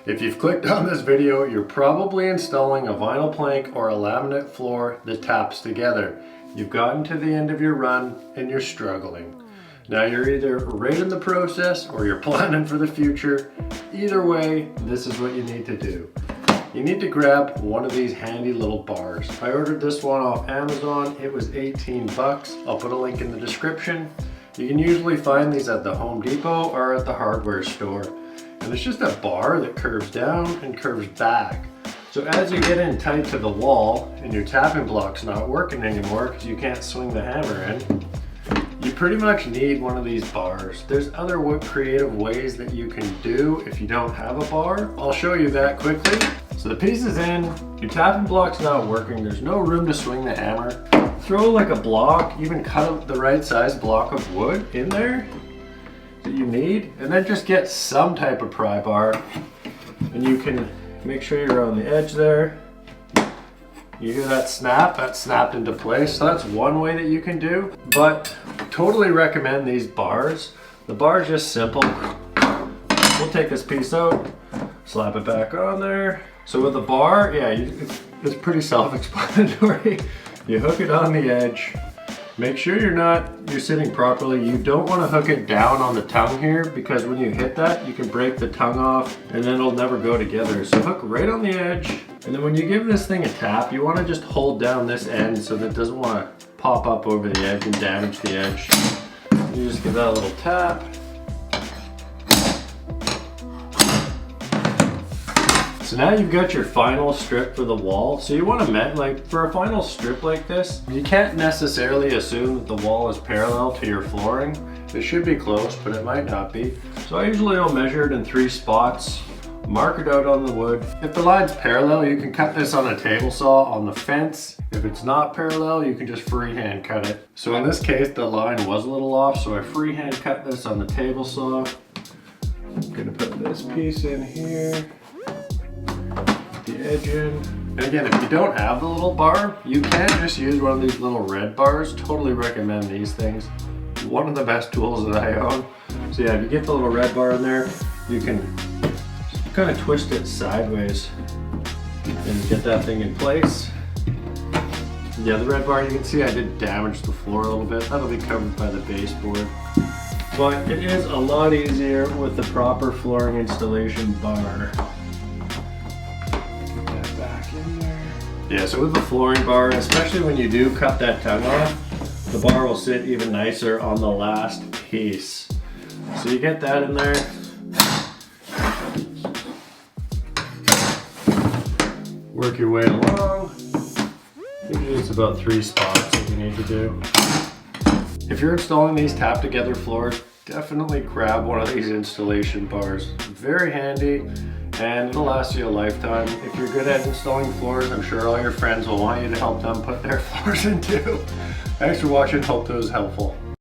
If you've clicked on this video, you're probably installing a vinyl plank or a laminate floor that taps together. You've gotten to the end of your run and you're struggling. Now you're either right in the process or you're planning for the future. Either way, this is what you need to do. You need to grab one of these handy little bars. I ordered this one off Amazon. It was 18 bucks. I'll put a link in the description. You can usually find these at the Home Depot or at the hardware store. And it's just a bar that curves down and curves back. So as you get in tight to the wall and your tapping block's not working anymore because you can't swing the hammer in, you pretty much need one of these bars. There's other creative ways that you can do if you don't have a bar. I'll show you that quickly. So the piece is in, your tapping block's not working, there's no room to swing the hammer. Throw like a block, even cut out the right size block of wood in there that you need, and then just get some type of pry bar, and you can make sure you're on the edge there. You hear that snap? That snapped into place. So that's one way that you can do, but totally recommend these bars. The bar is just simple. We'll take this piece out, slap it back on there. So with the bar, yeah, it's pretty self-explanatory. You hook it on the edge. Make sure you're sitting properly. You don't want to hook it down on the tongue here, because when you hit that, you can break the tongue off and then it'll never go together. So hook right on the edge. And then when you give this thing a tap, you want to just hold down this end so that it doesn't want to pop up over the edge and damage the edge. You just give that a little tap. So now you've got your final strip for the wall. So you want to like for a final strip like this, you can't necessarily assume that the wall is parallel to your flooring. It should be close, but it might not be. So I usually will measure it in 3 spots, mark it out on the wood. If the line's parallel, you can cut this on a table saw on the fence. If it's not parallel, you can just freehand cut it. So in this case, the line was a little off, so I freehand cut this on the table saw. I'm gonna put this piece in here. The edge in. And again, if you don't have the little bar, you can just use one of these little red bars. Totally recommend these things. One of the best tools that I own. So yeah, if you get the little red bar in there, you can kind of twist it sideways and get that thing in place. Yeah, the red bar, you can see I did damage the floor a little bit. That'll be covered by the baseboard. But it is a lot easier with the proper flooring installation bar. Yeah, so with the flooring bar, especially when you do cut that tongue off, the bar will sit even nicer on the last piece. So you get that in there. Work your way along. Usually it's about 3 spots that you need to do. If you're installing these tap together floors, definitely grab one of these installation bars. Very handy. And it'll last you a lifetime. If you're good at installing floors, I'm sure all your friends will want you to help them put their floors in too. Thanks for watching, hope that was helpful.